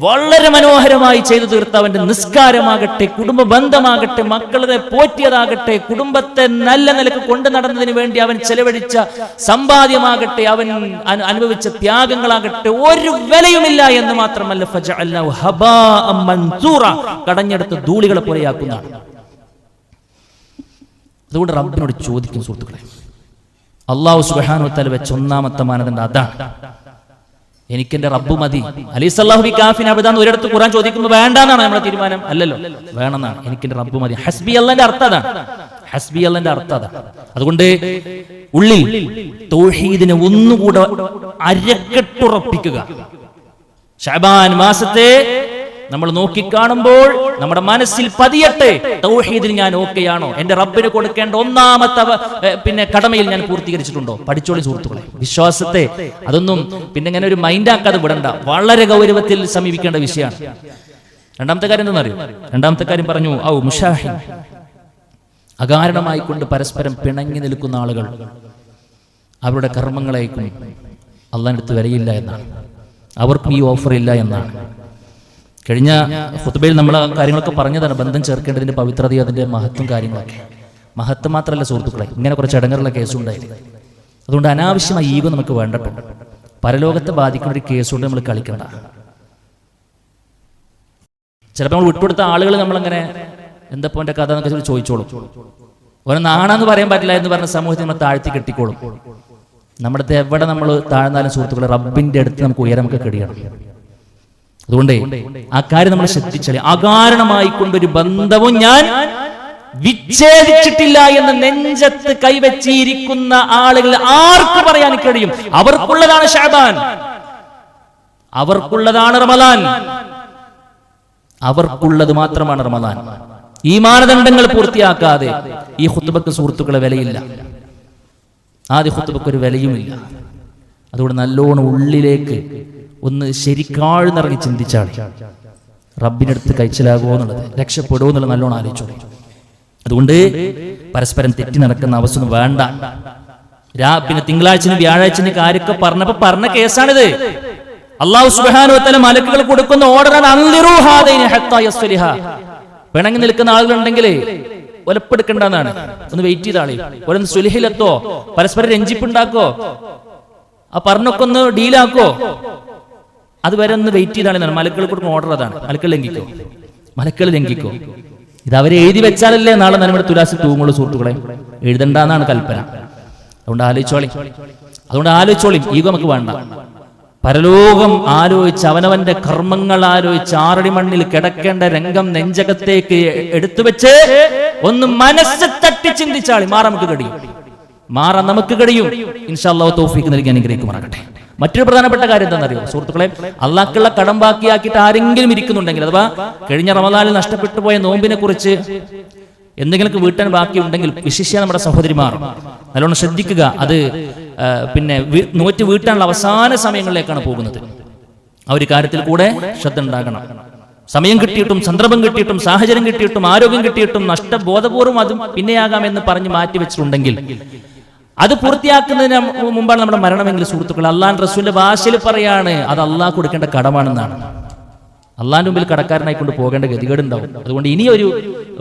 വളരെ മനോഹരമായി ചെയ്തു തീർത്ത അവന്റെ നിസ്കാരമാകട്ടെ, കുടുംബ ബന്ധമാകട്ടെ, മക്കളെ പോറ്റിയതാകട്ടെ, കുടുംബത്തെ നല്ല നിലക്ക് കൊണ്ടു നടന്നതിന് വേണ്ടി അവൻ ചെലവഴിച്ച സമ്പാദ്യമാകട്ടെ, അവൻ അനുഭവിച്ച ത്യാഗങ്ങളാകട്ടെ, ഒരു വിലയുമില്ല എന്ന് മാത്രമല്ല ഫജഅൽനാഹു ഹബാഅൻ മൻസൂറ, കടഞ്ഞെടുത്ത ധൂളികളെ പോലെയാക്കുന്നതാണ്. അതുകൊണ്ട് റബ്ബിനോട് ചോദിക്കും സുഹൃത്തുക്കളെ, അല്ലാഹു സുബ്ഹാനഹു വ തആല വെച്ച ഒന്നാമത്തെ മാനദണ്ഡം അതാണ്. എനിക്കെന്റെ റബ്ബ് മതി. അലൈസല്ലാഹു ബികാഫിൻ അബ്ദാന്ന് ഒരിടത്ത് ഖുർആൻ ചോദിക്കുമ്പോൾ വേണ്ടാന്നാണ് നമ്മുടെ തീരുമാനം. അല്ലല്ലോ, വേണമെന്നാണ്. എനിക്കെന്റെ റബ്ബ് മതി. ഹസ്ബി അല്ലാഹന്റെ അർത്ഥം അതാണ്. ഹസ്ബി അല്ലാഹന്റെ അർത്ഥം അതാണ്. അതുകൊണ്ട് ഉള്ളിൽ തൗഹീദിനെ ഒന്നുകൂടെ അരക്കെട്ടുറപ്പിക്കുക. ശഅബാൻ മാസത്തെ നമ്മൾ നോക്കിക്കാണുമ്പോൾ നമ്മുടെ മനസ്സിൽ പതിയട്ടെ, തൗഹീദിൽ ഞാൻ ഓക്കെയാണോ, എന്റെ റബ്ബിന് കൊടുക്കേണ്ട ഒന്നാമത്തെ പിന്നെ കടമയിൽ ഞാൻ പൂർത്തീകരിച്ചിട്ടുണ്ടോ? പഠിച്ചോളി സുഹൃത്തുക്കളെ. വിശ്വാസത്തെ അതൊന്നും പിന്നെ ഇങ്ങനെ ഒരു മൈൻഡാക്കാതെ വിടണ്ട, വളരെ ഗൗരവത്തിൽ സമീപിക്കേണ്ട വിഷയമാണ്. രണ്ടാമത്തെ കാര്യം എന്താണെന്നറിയോ? രണ്ടാമത്തെ കാര്യം പറഞ്ഞു മുഷാഹിൻ, അകാരണമായി കൊണ്ട് പരസ്പരം പിണങ്ങി നിൽക്കുന്ന ആളുകൾ അവരുടെ കർമ്മങ്ങളേക്കും അള്ളാഹുവിന്റെ അടുത്ത് വരയില്ല എന്നാണ്, അവർക്കും ഈ ഓഫർ ഇല്ല എന്നാണ്. കഴിഞ്ഞ ഖുതുബയിൽ നമ്മൾ കാര്യങ്ങളൊക്കെ പറഞ്ഞതാണ്, ബന്ധം ചേർക്കേണ്ടതിന്റെ പവിത്രതയും അതിന്റെ മഹത്വം കാര്യങ്ങളൊക്കെ. മഹത്വം മാത്രമല്ല സുഹൃത്തുക്കളെ, ഇങ്ങനെ കുറച്ച് ഇടങ്ങറുള്ള കേസുണ്ടായിരുന്നു. അതുകൊണ്ട് അനാവശ്യമായി ഈഗോ നമുക്ക് വേണ്ടട്ടുണ്ട്. പരലോകത്തെ ബാധിക്കുന്ന ഒരു കേസുകൊണ്ട് നമ്മൾ കളിക്കണ്ട. ചിലപ്പോൾ നമ്മൾ വിട്ടുകൊടുത്ത ആളുകൾ നമ്മളങ്ങനെ എന്തപ്പോ എൻ്റെ കഥ എന്നൊക്കെ ചോദിച്ചോളും. ഓരോ നാണെന്ന് പറയാൻ പറ്റില്ല എന്ന് പറഞ്ഞ സമൂഹത്തിൽ നമ്മൾ താഴ്ത്തി കെട്ടിക്കോളും. നമ്മുടെ എവിടെ നമ്മൾ താഴ്ന്നാലും സുഹൃത്തുക്കളെ റബ്ബിന്റെ അടുത്ത് നമുക്ക് ഉയരം നമുക്ക് കഴിയണം. അതുകൊണ്ട് ആ കാര്യം നമ്മൾ ശ്രദ്ധിച്ചാൽ അകാരണമായി കൊണ്ടൊരു ബന്ധവും ഞാൻ വിച്ഛേദിച്ചിട്ടില്ല എന്ന് നെഞ്ചത്ത് കൈവച്ചിരിക്കുന്ന ആളുകൾ ആർക്ക് പറയാൻ കഴിയും? അവർക്കുള്ളതാണ് ശഅബാൻ, അവർക്കുള്ളതാണ് റമദാൻ, അവർക്കുള്ളത് മാത്രമാണ് റമദാൻ. ഈ മാനദണ്ഡങ്ങൾ പൂർത്തിയാക്കാതെ ഈ ഖുത്ബക്ക് സുഹൃത്തുക്കളെ വിലയില്ല, ആദ്യ ഖുത്ബക്ക് ഒരു വിലയുമില്ല. അതുകൊണ്ട് നല്ലോണം ഉള്ളിലേക്ക് ഒന്ന് ശരിക്കാഴ്ന്നിറങ്ങി ചിന്തിച്ചാൽ റബ്ബിനടുത്ത് കഴിച്ചിലാകുമോ എന്നുള്ളത്, രക്ഷപ്പെടുമോ എന്നുള്ളത് നല്ലോണം ആലോചിച്ചോളൂ. അതുകൊണ്ട് പരസ്പരം തെറ്റി നടക്കുന്ന അവസ്ഥ വേണ്ട. പിന്നെ തിങ്കളാഴ്ചന് വ്യാഴാഴ്ചന് കാര്യമൊക്കെ പറഞ്ഞ കേസാണിത്. അല്ലാഹു സുബ്ഹാനഹു വ തആല മലക്കുകൾ കൊടുക്കുന്ന ഓർഡറാണ് അൻദിറൂ ഹാദൈനി ഹത്താ യസ്ലിഹ. പിണങ്ങി നിൽക്കുന്ന ആളുകളുണ്ടെങ്കിൽ ഒലപ്പെടുക്കണ്ടെന്നാണ്, ഒന്ന് വെയിറ്റ് ചെയ്താളി, ഓരോന്ന് സുലിഹിലെത്തോ, പരസ്പരം രഞ്ജിപ്പുണ്ടാക്കോ, ആ പറഞ്ഞൊക്കെ ഒന്ന് ഡീലാക്കോ, അതുവരെ ഒന്ന് വെയിറ്റ് ചെയ്താളെന്നാണ് മലക്കുകൾ കൊടുക്കുന്ന ഓർഡർ. അതാണ് മലക്കൾ ലംഘിക്കോ. ഇത് അവരെ എഴുതി വെച്ചാലല്ലേ നാളെ നമ്മുടെ തുലാസിൽ തൂങ്ങുള്ളൂ സുഹൃത്തുക്കളെ, എഴുതണ്ടെന്നാണ് കൽപ്പന. അതുകൊണ്ട് ആലോചിച്ചോളി, ഈഗോ നമുക്ക് വേണ്ട. പരലോകം ആലോചിച്ച് അവനവന്റെ കർമ്മങ്ങൾ ആലോചിച്ച് ആറടി മണ്ണിൽ കിടക്കേണ്ട രംഗം നെഞ്ചകത്തേക്ക് എടുത്തു വെച്ച് ഒന്ന് മനസ്സ് തട്ടി ചിന്തിച്ചാളി, മാറാൻ നമുക്ക് കഴിയും. ഇൻഷാ അല്ലാഹു തൗഫീഖ് നൽകി അനുഗ്രഹിക്കുമാറാകട്ടെ. മറ്റൊരു പ്രധാനപ്പെട്ട കാര്യം എന്താണെന്നറിയോ സുഹൃത്തുക്കളെ, അള്ളാഹ്ക്കുള്ള കടം ബാക്കിയാക്കിയിട്ട് ആരെങ്കിലും ഇരിക്കുന്നുണ്ടെങ്കിൽ, അഥവാ കഴിഞ്ഞ റമദാനിൽ നഷ്ടപ്പെട്ടു പോയ നോമ്പിനെ കുറിച്ച് എന്തെങ്കിലും വീട്ടാൻ ബാക്കിയുണ്ടെങ്കിൽ, വിശിഷ്യ നമ്മുടെ സഹോദരിമാർ നല്ലോണം ശ്രദ്ധിക്കുക. അത് പിന്നെ നോറ്റ് വീട്ടാനുള്ള അവസാന സമയങ്ങളിലേക്കാണ് പോകുന്നത്. ആ ഒരു കാര്യത്തിൽ കൂടെ ശ്രദ്ധ ഉണ്ടാകണം. സമയം കിട്ടിയിട്ടും സന്ദർഭം കിട്ടിയിട്ടും സാഹചര്യം കിട്ടിയിട്ടും ആരോഗ്യം കിട്ടിയിട്ടും നഷ്ടബോധപൂർവ്വം അതും പിന്നെയാകാമെന്ന് പറഞ്ഞ് മാറ്റി വെച്ചിട്ടുണ്ടെങ്കിൽ അത് പൂർത്തിയാക്കുന്നതിന് മുമ്പാണ് നമ്മുടെ മരണമെങ്കിൽ സുഹൃത്തുക്കൾ, അള്ളാഹ് റസൂലിന്റെ ഭാഷയിൽ പറയാണ് അത് അള്ളാഹ് കൊടുക്കേണ്ട കടമാണെന്നാണ്. അള്ളാഹിന്റെ മുമ്പിൽ കടക്കാരനായിക്കൊണ്ട് പോകേണ്ട ഗതികേടുണ്ടാവും. അതുകൊണ്ട് ഇനി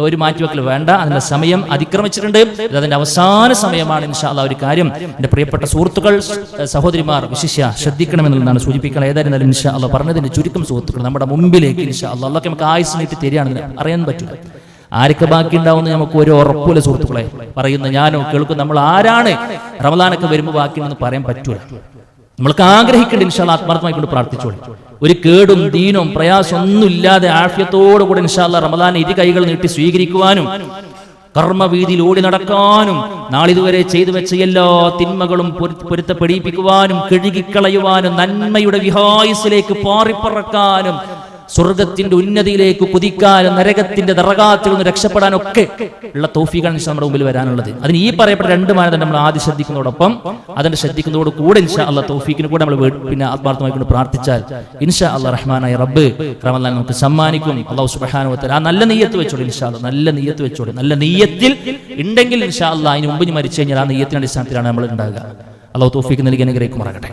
ഒരു മാറ്റിവെക്കൽ വേണ്ട. അതിന്റെ സമയം അതിക്രമിച്ചിട്ടുണ്ട്. ഇത് അതിന്റെ അവസാന സമയമാണ്. ഇൻഷാ അല്ലാഹ് ഒരു കാര്യം എന്റെ പ്രിയപ്പെട്ട സുഹൃത്തുക്കൾ, സഹോദരിമാർ വിശിഷ്യ ശ്രദ്ധിക്കണമെന്നുള്ളതാണ് സൂചിപ്പിക്കണം. ഏതായിരുന്നാലും ഇൻഷാ അല്ലാഹ് പറഞ്ഞതിന്റെ ചുരുക്കം സുഹൃത്തുക്കൾ നമ്മുടെ മുമ്പിലേക്ക് ഇൻഷാ അല്ലാഹ് അള്ളാഹ് നമുക്ക് ആയുസ് നീട്ടി തരികയാണെന്ന് അറിയാൻ പറ്റില്ല. ആരൊക്കെ ബാക്കി ഉണ്ടാവുമെന്ന് നമുക്ക് ഒരു ഉറപ്പില്ല സുഹൃത്തുക്കളെ. പറയുന്ന ഞാനോ കേൾക്കും നമ്മൾ ആരാണ് റമദാനൊക്കെ വരുമ്പോൾ ബാക്കിയുണ്ടെന്ന് പറയാൻ പറ്റൂല. നമ്മൾക്ക് ആഗ്രഹിക്കേണ്ട ഇൻഷാ അല്ലാഹ് ആത്മാർത്ഥമായി കൊണ്ട് പ്രാർത്ഥിച്ചോളൂ. ഒരു കേടും ദീനും പ്രയാസം ഒന്നുമില്ലാതെ ആഫിയത്തോടുകൂടി ഇൻഷാ അല്ലാഹ് റമദാനെ ഇരു കൈകൾ നീട്ടി സ്വീകരിക്കുവാനും കർമ്മവീതിയിൽ ഓടി നടക്കാനും നാളിതുവരെ ചെയ്തു വെച്ച എല്ലാ തിന്മകളും പൊരുത്തപ്പെടിപ്പിക്കുവാനും കഴുകിക്കളയുവാനും നന്മയുടെ വിഹായസിലേക്ക് പാറിപ്പറക്കാനും സ്വർഗത്തിന്റെ ഉന്നതിയിലേക്ക് കുതിക്കാനും നരകത്തിന്റെ ദറകാത്തിൽ നിന്ന് രക്ഷപ്പെടാനൊക്കെ ഉള്ള തൗഫീഖാണ് നമ്മുടെ മുമ്പിൽ വരാനുള്ളത്. അതിന് ഈ പറയപ്പെട്ട രണ്ട് മാനദണ്ഡം നമ്മൾ ആദ്യം ശ്രദ്ധിക്കുന്നതോടൊപ്പം അതിന്റെ ശ്രദ്ധിക്കുന്നതോട് കൂടെ ഇൻഷാ അല്ലാഹ് തൗഫീഖിന് കൂടെ നമ്മൾ പിന്നെ ആത്മാർത്ഥമായി കൊണ്ട് പ്രാർത്ഥിച്ചാൽ ഇൻഷാ അല്ലാഹ് റഹ്മാനായ റബ്ബ് റമദാൻ നമുക്ക് സമ്മാനിക്കും. അല്ലാഹു സുബ്ഹാനഹു വ തആല ആ നല്ല നിയ്യത്ത് വെച്ചോളൂ. ഇൻഷാ അല്ലാഹ് നല്ല നിയ്യത്ത് വെച്ചോളൂ. നല്ല നിയ്യത്തിൽ ഉണ്ടെങ്കിൽ ഇൻഷാ അല്ലാഹ് അതിന് മുമ്പ് മരിച്ചു കഴിഞ്ഞാൽ ആ നിയ്യത്തിന്റെ അടിസ്ഥാനത്തിലാണ് നമ്മൾ ഉണ്ടാകുക. അല്ലാഹു തൗഫീഖ് നൽകി അനുഗ്രഹിക്കുമാറാകട്ടെ.